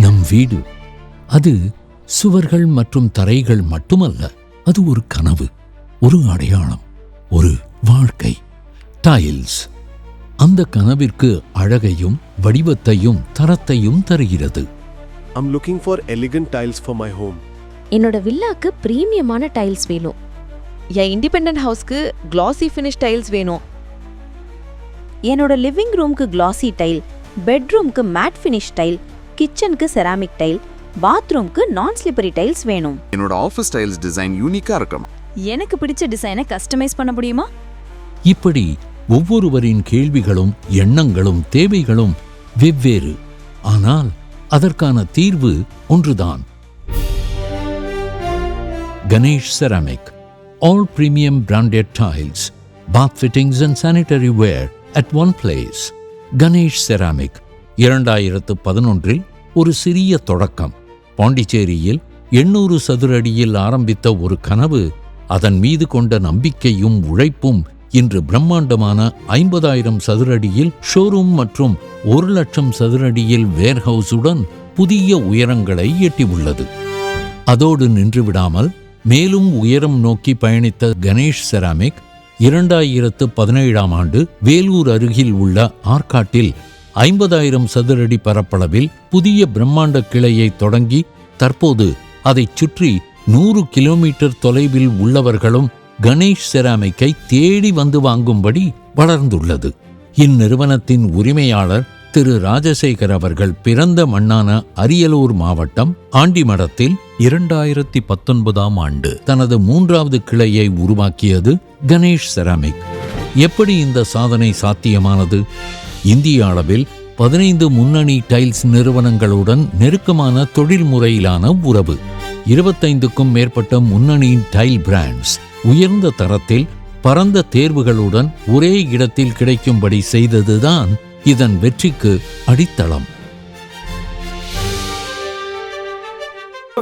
நம் வீடு அது சுவர்கள் மற்றும் தரைகள் மட்டுமல்ல, அது ஒரு கனவு, ஒரு அடையாளம், ஒரு வாழ்க்கை. டைல்ஸ் அந்த கனவிற்கு அழகையும் வடிவத்தையும் தரத்தையும் தருகிறது. I'm looking for elegant tiles for my home. என்னோட வில்லாக்கு பிரீமியமான டைல்ஸ் வேணும். என் இண்டிபெண்டன்ட் ஹவுஸ்க்கு கிளாசி ஃபினிஷ் டைல்ஸ் வேணும். என்னோட லிவிங் ரூம்க்கு கிளாசி டைல், பெட்ரூம்க்கு மேட் ஃபினிஷ் டைல், கிச்சனுக்கு செராமிக் டைல், பாத்ரூம்க்கு நான் ஸ்லிப்பரி டைல்ஸ் வேணும். என்னோட ஆஃபீஸ் டைல்ஸ் டிசைன் யூனிக்கா இருக்கும். எனக்கு பிடிச்ச டிசைனை கஸ்டமைஸ் பண்ண முடியுமா? இப்படி ஒவ்வொருவரின் கேள்விகளும் எண்ணங்களும் தேவைகளும் வெவ்வேறு. ஆனால் அதற்கான தீர்வு ஒன்றுதான். Ganesh ceramic, all premium branded tiles, bath fittings and sanitary ware at one place. Ganesh ceramic 2011 ஒரு சிறிய தொடக்கம். பாண்டிச்சேரியில் 800 சதுர அடியில் ஆரம்பித்த ஒரு கனவு, அதன் மீது கொண்ட நம்பிக்கையும் உழைப்பும் இன்று பிரம்மாண்டமான 50,000 சதுர அடியில் ஷோரூம் மற்றும் 1,00,000 சதுர அடியில் வேர்ஹவுஸுடன் புதிய உயரங்களை எட்டியுள்ளது. அதோடு நின்றுவிடாமல் மேலும் உயரம் நோக்கி பயணித்த கணேஷ் செராமிக் 2017ஆம் ஆண்டு வேலூர் அருகில் உள்ள ஆற்காட்டில் 50,000 சதுர அடி பரப்பளவில் புதிய பிரம்மாண்ட கிளையை தொடங்கி தற்போது அதைச் சுற்றி 100 கிலோமீட்டர் தொலைவில் உள்ளவர்களும் கணேஷ் செராமிக்கை தேடி வந்து வாங்கும்படி வளர்ந்துள்ளது. இந்நிறுவனத்தின் உரிமையாளர் திரு ராஜசேகர் அவர்கள் பிறந்த மண்ணான அரியலூர் மாவட்டம் ஆண்டிமடத்தில் 2019ஆம் ஆண்டு தனது 3வது கிளையை உருவாக்கியது கணேஷ் செராமிக். எப்படி இந்த சாதனை சாத்தியமானது? இந்திய அளவில் 15 முன்னணி டைல்ஸ் நிறுவனங்களுடன் நெருக்கமான தொழில்முறையிலான உறவு, 25க்கும் மேற்பட்ட முன்னணி டைல் பிராண்ட்ஸ், உயர்ந்த தரத்தில் பரந்த தேர்வுகளுடன் ஒரே இடத்தில் கிடைக்கும்படி செய்ததுதான் இதன் வெற்றிக்கு அடித்தளம்.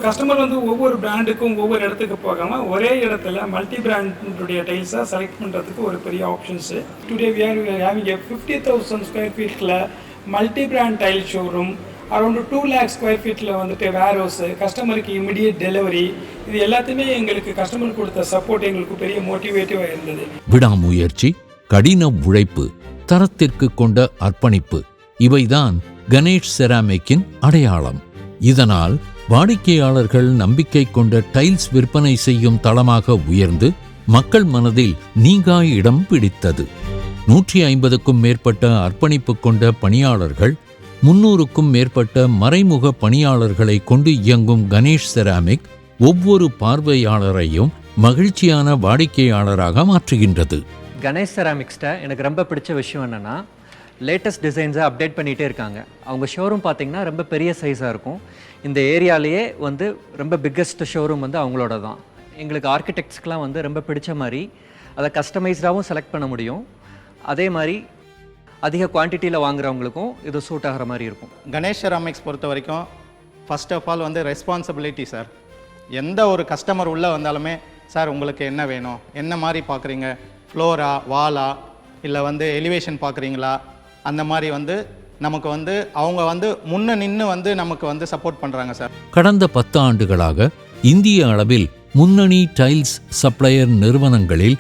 கஸ்டமர் ஒவ்வொரு பிராண்டுக்கும் ஒவ்வொரு இடத்துக்கு போகாம ஒரே இடத்துல மல்டி பிராண்டுடைய டைல்ஸா செலக்ட் பண்றதுக்கு ஒரு பெரிய options. Today we are having a 50,000 square ஃபீட்ல multi brand tile showroom, around 2 lakh square ஃபீட்ல வேர் ஹவுஸ், கஸ்டமருக்கு இமிடியேட் டெலிவரி, இது எல்லாத்தையுமே எங்களுக்கு கஸ்டமர் கொடுத்த சப்போர்ட் எங்களுக்கு பெரிய மோட்டிவேட்டிவா இருந்தது. விடாமுயற்சி, கடின உழைப்பு, தரத்திற்கு கொண்ட அர்ப்பணிப்பு, இவைதான் கணேஷ் செராமிக்கின் அடையாளம். இதனால் வாடிக்கையாளர்கள் நம்பிக்கை கொண்ட டைல்ஸ் விற்பனை செய்யும் தளமாக உயர்ந்து மக்கள் மனதில் நீங்கா இடம் பிடித்தது. 150க்கும் மேற்பட்ட அர்ப்பணிப்பு கொண்ட பணியாளர்கள், 300க்கும் மேற்பட்ட மறைமுக பணியாளர்களை கொண்டு இயங்கும் கணேஷ் செராமிக் ஒவ்வொரு பார்வையாளரையும் மகிழ்ச்சியான வாடிக்கையாளராக மாற்றுகின்றது. கணேஷ் செராமிக்ஸ்ட எனக்கு ரொம்ப பிடிச்ச விஷயம் என்னென்னா, லேட்டஸ்ட் டிசைன்ஸை அப்டேட் பண்ணிகிட்டே இருக்காங்க. அவங்க ஷோரூம் பார்த்திங்கன்னா ரொம்ப பெரிய சைஸாக இருக்கும். இந்த ஏரியாலேயே ரொம்ப பிக்கஸ்ட் ஷோரூம் அவங்களோட தான். எங்களுக்கு ஆர்கிடெக்ட்ஸ்க்கெலாம் ரொம்ப பிடிச்ச மாதிரி அதை கஸ்டமைஸ்டாகவும் செலக்ட் பண்ண முடியும். அதே மாதிரி அதிக குவான்டிட்டியில் வாங்குறவங்களுக்கும் இது சூட் ஆகிற மாதிரி இருக்கும். கணேஷ் செராமிக்ஸ் பொறுத்த வரைக்கும் first of all responsibility sir. எந்த ஒரு கஸ்டமர் உள்ளே வந்தாலுமே, சார் உங்களுக்கு என்ன வேணும், என்ன மாதிரி பார்க்குறீங்க, ஃப்ளோரா, வாலா, இல்லை எலிவேஷன் பார்க்குறீங்களா, அந்த மாதிரி நமக்கு அவங்க முன்ன நின்று நமக்கு சப்போர்ட் பண்ணுறாங்க சார். கடந்த 10 ஆண்டுகளாக இந்திய அளவில் முன்னணி டைல்ஸ் சப்ளையர் நிறுவனங்களில்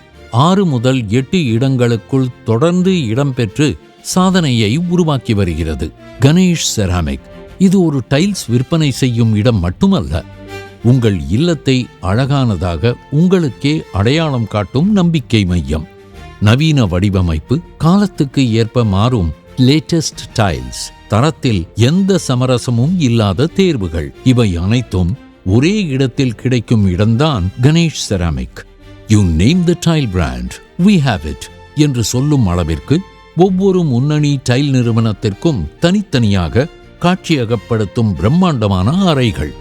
6 முதல் 8 இடங்களுக்குள் தொடர்ந்து இடம்பெற்று சாதனையை உருவாக்கி வருகிறது. கணேஷ் செராமிக் இது ஒரு டைல்ஸ் விற்பனை செய்யும் இடம் மட்டுமல்ல, உங்கள் இல்லத்தை அழகானதாக உங்களுக்கே அடையாளம் காட்டும் நம்பிக்கை மையம். நவீன வடிவமைப்பு, காலத்துக்கு ஏற்ப மாறும் லேட்டஸ்ட் டைல்ஸ், தரத்தில் எந்த சமரசமும் இல்லாத தேர்வுகள், இவை அனைத்தும் ஒரே இடத்தில் கிடைக்கும் இடம்தான் Ganesh Ceramic. You name the tile brand, we have it என்று சொல்லும் அளவிற்கு ஒவ்வொரு முன்னணி டைல் நிறுவனத்திற்கும் தனித்தனியாக காட்சியகப்படுத்தும் பிரம்மாண்டமான அறைகள்.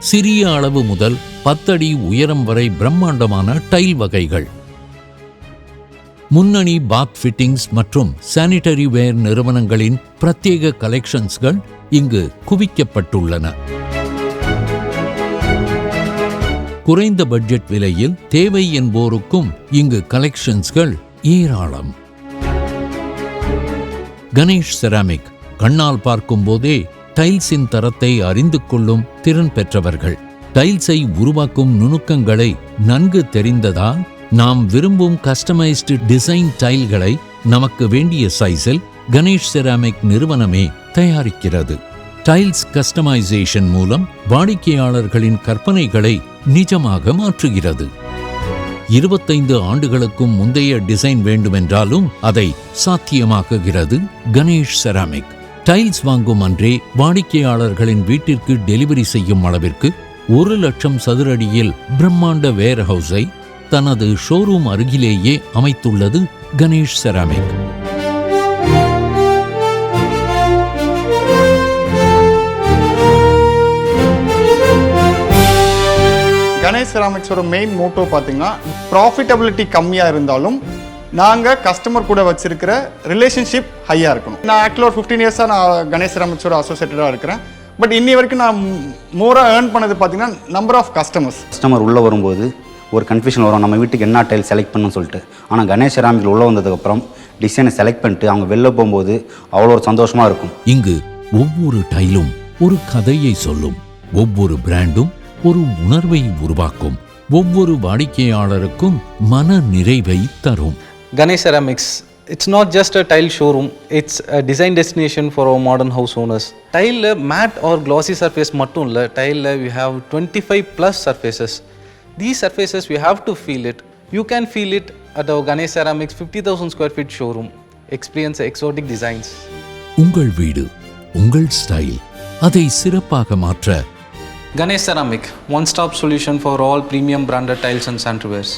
சிறிய அளவு முதல் 10 அடி உயரம் வரை பிரம்மாண்டமான டைல் வகைகள். முன்னணி பாத் ஃபிட்டிங்ஸ் மற்றும் சானிட்டரி வேர் நிறுவனங்களின் பிரத்யேக கலெக்ஷன்ஸ்கள் இங்கு குவிக்கப்பட்டுள்ளன. குறைந்த பட்ஜெட் விலையில் தேவை என்போருக்கும் இங்கு கலெக்ஷன்ஸ்கள் ஏராளம். கணேஷ் செராமிக் கண்ணால் பார்க்கும் போதே டைல்ஸின் தரத்தை அறிந்து கொள்ளும் திறன் பெற்றவர்கள். டைல்ஸை உருவாக்கும் நுணுக்கங்களை நன்கு தெரிந்ததால் நாம் விரும்பும் கஸ்டமைஸ்டு டிசைன் டைல்களை நமக்கு வேண்டிய சைஸில் கணேஷ் செராமிக் நிறுவனமே தயாரிக்கிறது. டைல்ஸ் கஸ்டமைசேஷன் மூலம் வாடிக்கையாளர்களின் கற்பனைகளை நிஜமாக மாற்றுகிறது. 25 ஆண்டுகளுக்கும் முந்தைய டிசைன் வேண்டுமென்றாலும் அதை சாத்தியமாக்குகிறது கணேஷ் செராமிக். டைல்ஸ் வாங்கும் அன்றே வாடிக்கையாளர்களின் வீட்டிற்கு டெலிவரி செய்யும் அளவிற்கு 1,00,000 சதுரடியில் பிரம்மாண்ட வேர்ஹவுஸை தனது ஷோரூம் அருகிலேயே அமைத்துள்ளது கணேஷ் செராமிக். கணேஷ் செராமிக்ஸோட மெயின் மோட்டோ பார்த்தீங்கன்னா ப்ராஃபிட்டபிலிட்டி கம்மியாக இருந்தாலும் நாங்கள் கஸ்டமர் கூட வச்சிருக்கிற ரிலேஷன்ஷிப் ஹையாக இருக்கணும். நான் ஆக்சுவலாக ஒரு 15 இயர்ஸாக நான் கணேஷ் செராமிக்ஸோட அசோசியேட்டடாக இருக்கிறேன். பட் இன்னி வரைக்கும் நான் மோராக ஏர்ன் பண்ணது பார்த்தீங்கன்னா நம்பர் ஆஃப் கஸ்டமர் உள்ளே வரும்போது ஒரு கன்ஃபியூஷன் வரும், நம்ம வீட்டுக்கு என்ன டைல் செலக்ட் பண்ணணும்னு சொல்லிட்டு. ஆனால் கணேஷ் செராமிக்கில் உள்ளே வந்ததுக்கப்புறம் டிசைனை செலக்ட் பண்ணிட்டு அவங்க வெளில போகும்போது அவ்வளோ ஒரு சந்தோஷமாக இருக்கும். இங்கு ஒவ்வொரு டைலும் ஒரு கதையை சொல்லும், ஒவ்வொரு பிராண்டும் ஒரு உணர்வை உருவாக்கும், ஒவ்வொரு வாடிக்கையாளருக்கும் மன நிறைவை தரும். Ganesh Ceramics, it's not just a tile showroom, it's a design destination for our modern house owners. Tile matte or glossy surface mattum illa, tile we have 25 plus surfaces. These surfaces we have to feel it. You can feel it at our Ganesh Ceramics 50,000 square feet showroom. Experience exotic designs. உங்கள் வீடு, உங்கள் style, அதை சிறப்பாக மாற்ற Ganesh Ceramic, one-stop solution for all premium branded tiles and sanitaryware.